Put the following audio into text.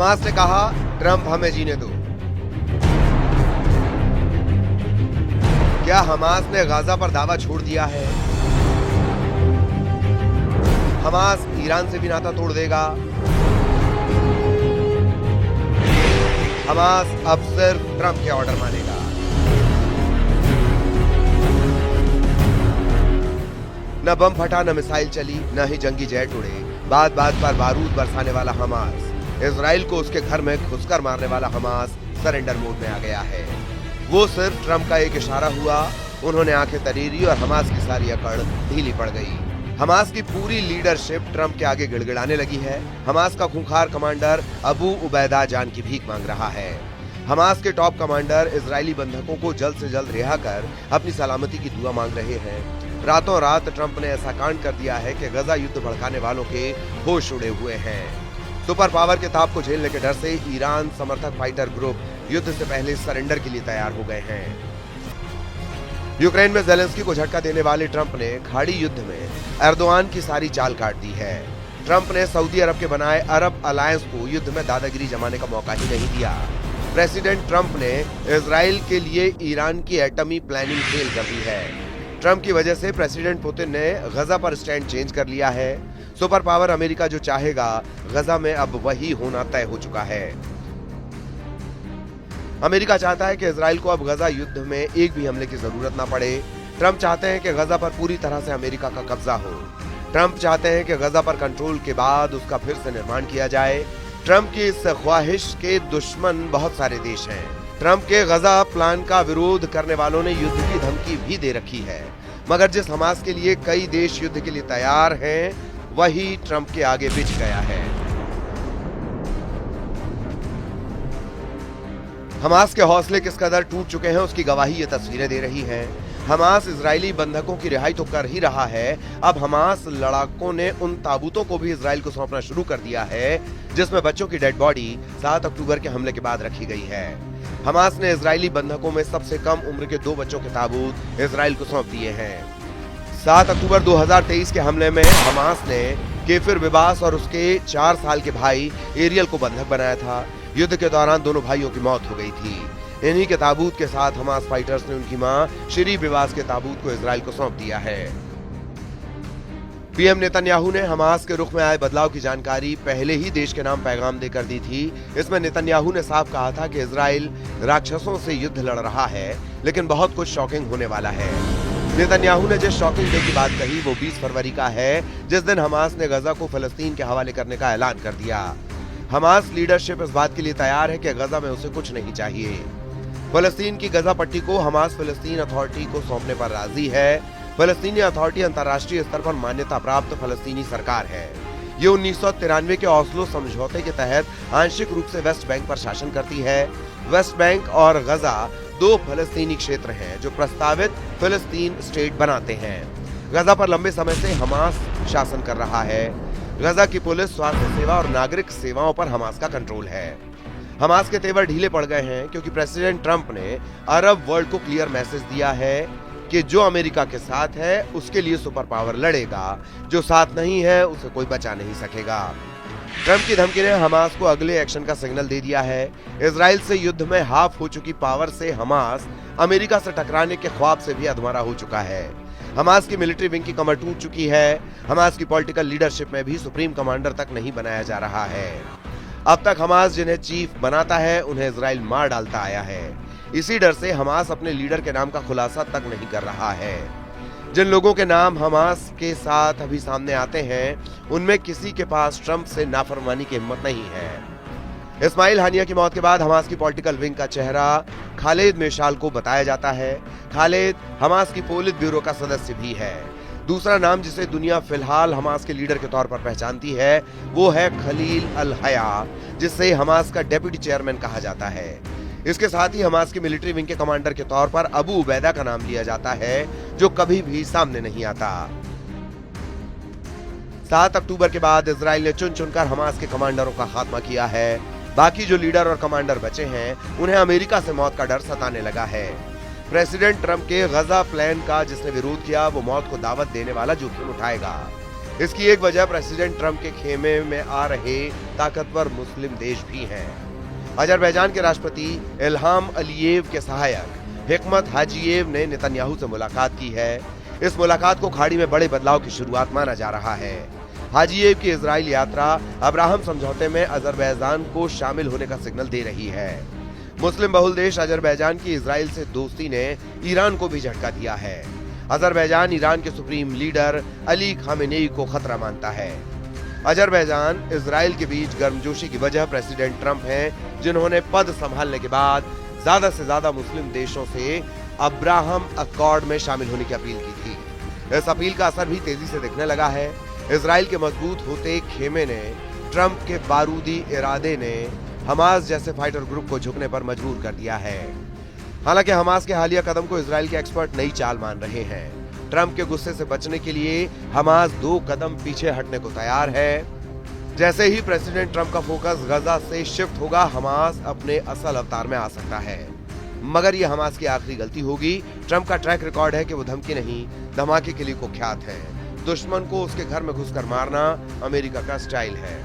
Hamas ने कहा, Trump हमें जीने दो। क्या हमास ने गाजा पर दावा छोड़ दिया है? हमास ईरान से भी नाता तोड़ देगा। हमास अब सिर्फ ट्रंप के ऑर्डर मानेगा। न बम फटा, न मिसाइल चली, न ही जंगी जेट उड़े। बात बात पर बारूद बरसाने वाला हमास, इजराइल को उसके घर में घुसकर मारने वाला हमास सरेंडर मोड में आ गया है। वो सिर्फ ट्रंप का एक इशारा हुआ, उन्होंने आंखें तरीरी और हमास की सारी अकड़ ढीली पड़ गई। हमास की पूरी लीडरशिप ट्रंप के आगे गिड़गिड़ाने लगी है। हमास का खूंखार कमांडर अबू उबैदा जान की भीख मांग रहा है। हमास के टॉप कमांडर इजरायली बंधकों को जल्द से जल्द रिहा कर अपनी सलामती की दुआ मांग रहे हैं। रातों रात ट्रंप ने ऐसा कांड कर दिया है कि गजा युद्ध भड़काने वालों के होश उड़े हुए हैं। सुपर पावर के ताप को झेलने के डर से ईरान समर्थक फाइटर ग्रुप युद्ध से पहले सरेंडर के लिए तैयार हो गए हैं। यूक्रेन में ज़ेलेंस्की को झटका देने वाले ट्रंप ने खाड़ी युद्ध में एर्दोआन की सारी चाल काट दी है। ट्रंप ने सऊदी अरब के बनाए अरब अलायंस को युद्ध में दादागिरी जमाने का मौका ही नहीं दिया। प्रेसिडेंट ट्रंप ने इजराइल के लिए ईरान की एटमी प्लानिंग फेल कर दी है। ट्रंप की वजह से प्रेसिडेंट पुतिन ने गजा पर स्टैंड चेंज कर लिया है। सुपर पावर अमेरिका जो चाहेगा, गजा में अब वही होना तय हो चुका है। अमेरिका चाहता है कि इजराइल को अब गजा युद्ध में एक भी हमले की जरूरत ना पड़े। ट्रंप चाहते हैं कि गजा पर पूरी तरह से अमेरिका का कब्जा हो। ट्रंप चाहते हैं कि गजा पर कंट्रोल के बाद उसका फिर से निर्माण किया जाए। ट्रंप की इस ख्वाहिश के दुश्मन बहुत सारे देश हैं। ट्रंप के गजा प्लान का विरोध करने वालों ने युद्ध की धमकी भी दे रखी है, मगर जिस हमास के लिए कई देश युद्ध के लिए तैयार हैं, वही ट्रंप के आगे बिछ गया है। हमास के हौसले किस कदर टूट चुके हैं, उसकी गवाही ये तस्वीरें दे रही हैं। हमास इजरायली बंधकों की रिहाई तो कर ही रहा है, अब हमास लड़ाकों ने उन ताबूतों को भी इजराइल को सौंपना शुरू कर दिया है जिसमें बच्चों की डेड बॉडी 7 अक्टूबर के हमले के बाद रखी गई है। हमास ने इजरायली बंधकों में सबसे कम उम्र के 2 बच्चों के ताबूत इजराइल को सौंप दिए हैं। 7 अक्टूबर 2023 के हमले में हमास ने केफिर विबास और उसके 4 साल के भाई एरियल को बंधक बनाया था। युद्ध के दौरान दोनों भाइयों की मौत हो गई थी। इन्हीं के ताबूत के साथ हमास फाइटर्स ने उनकी मां श्री विबास के ताबूत को इजराइल को सौंप दिया है। पीएम नेतन्याहू ने हमास के रुख में आए बदलाव की जानकारी पहले ही देश के नाम पैगाम देकर दी थी। इसमें नेतन्याहू ने साफ कहा था कि इजराइल राक्षसों से युद्ध लड़ रहा है, लेकिन बहुत कुछ शॉकिंग होने वाला है। नेतन्याहू ने जिस शॉकिंग डे की बात कही वो 20 फरवरी का है, जिस दिन हमास ने गजा को फलस्तीन के हवाले करने का ऐलान कर दिया। हमास लीडरशिप इस बात के लिए तैयार है कि गजा में उसे कुछ नहीं चाहिए। फलस्तीन की गजा पट्टी को हमास फलस्तीन अथॉरिटी को सौंपने पर राजी है। फलस्तीनी अथॉरिटी अंतर्राष्ट्रीय स्तर पर मान्यता प्राप्त फलस्तीनी सरकार है। ये 1993 के ओस्लो समझौते के तहत आंशिक रूप से वेस्ट बैंक पर शासन करती है। वेस्ट बैंक और गजा 2 फलस्तीनी क्षेत्र हैं जो प्रस्तावित फलस्तीन स्टेट बनाते हैं। गजा पर लंबे समय से हमास शासन कर रहा है। गजा की पुलिस, स्वास्थ्य सेवा और नागरिक सेवाओं पर हमास का कंट्रोल है। हमास के तेवर ढीले पड़ गए हैं क्योंकि प्रेसिडेंट ट्रंप ने अरब वर्ल्ड को क्लियर मैसेज दिया है कि जो अमेरिका के साथ है उसके लिए सुपर पावर लड़ेगा, जो साथ नहीं है उसे कोई बचा नहीं सकेगा। ट्रंप की धमकी ने हमास को अगले एक्शन का सिग्नल दे दिया है। इजराइल से युद्ध में हाफ हो चुकी पावर से हमास अमेरिका से टकराने के ख्वाब से भी अधमरा हो चुका है। हमास की मिलिट्री विंग की कमर टूट चुकी है। हमास की पॉलिटिकल लीडरशिप में भी सुप्रीम कमांडर तक नहीं बनाया जा रहा है। अब तक हमास जिन्हें चीफ बनाता है उन्हें इजराइल मार डालता आया है। इसी डर से हमास अपने लीडर के नाम का खुलासा तक नहीं कर रहा है। जिन लोगों के नाम हमास के साथ अभी सामने आते हैं उनमें किसी के पास ट्रंप से नाफरमानी की हिम्मत नहीं है। इस्माइल हानिया की मौत के बाद हमास की पॉलिटिकल विंग का चेहरा खालिद मेशाल को बताया जाता है। खालिद हमास की पोलित ब्यूरो का सदस्य भी है। दूसरा नाम जिसे दुनिया फिलहाल हमास के लीडर के तौर पर पहचानती है वो है खलील अल हया, जिसे हमास का डेप्यूटी चेयरमैन कहा जाता है। इसके साथ ही हमास की मिलिट्री विंग के कमांडर के तौर पर अबू उबैदा का नाम लिया जाता है, जो कभी भी सामने नहीं आता। 7 अक्टूबर के बाद इजराइल ने चुन चुनकर हमास के कमांडरों का खात्मा किया है। बाकी जो लीडर और कमांडर बचे हैं उन्हें अमेरिका से मौत का डर सताने लगा है। प्रेसिडेंट ट्रंप के गजा प्लान का जिसने विरोध किया वो मौत को दावत देने वाला जोखिम उठाएगा। इसकी एक वजह प्रेसिडेंट ट्रंप के खेमे में आ रहे ताकतवर मुस्लिम देश भी हैं। अजरबैजान के राष्ट्रपति इल्हाम अलीयेव के सहायक हिकमत हाजीएव ने नेतन्याहू से मुलाकात की है। इस मुलाकात को खाड़ी में बड़े बदलाव की शुरुआत माना जा रहा है। हाजीएव की इजराइल यात्रा अब्राहम समझौते में अजरबैजान को शामिल होने का सिग्नल दे रही है। मुस्लिम बहुल देश अजरबैजान की इजराइल से दोस्ती ने ईरान को भी झटका दिया है। अजरबैजान ईरान के सुप्रीम लीडर अली खामेनेई को खतरा मानता है। अजरबैजान इजराइल के बीच गर्मजोशी की वजह प्रेसिडेंट ट्रंप हैं, जिन्होंने पद संभालने के बाद ज्यादा से ज्यादा मुस्लिम देशों से अब्राहम अकॉर्ड में शामिल होने की अपील की थी। इस अपील का असर भी तेजी से दिखने लगा है। इजराइल के मजबूत होते खेमे ने ट्रंप के बारूदी इरादे ने हमास जैसे फाइटर ग्रुप को झुकने पर मजबूर कर दिया है। हालांकि हमास के हालिया कदम को इजराइल के एक्सपर्ट नई चाल मान रहे हैं। ट्रंप के गुस्से से बचने के लिए हमास 2 कदम पीछे हटने को तैयार है। जैसे ही प्रेसिडेंट ट्रंप का फोकस गजा से शिफ्ट होगा, हमास अपने असल अवतार में आ सकता है। मगर यह हमास की आखिरी गलती होगी। ट्रंप का ट्रैक रिकॉर्ड है कि वो धमकी नहीं, धमाके के लिए कुख्यात है। दुश्मन को उसके घर में घुसकर मारना अमेरिका का स्टाइल है।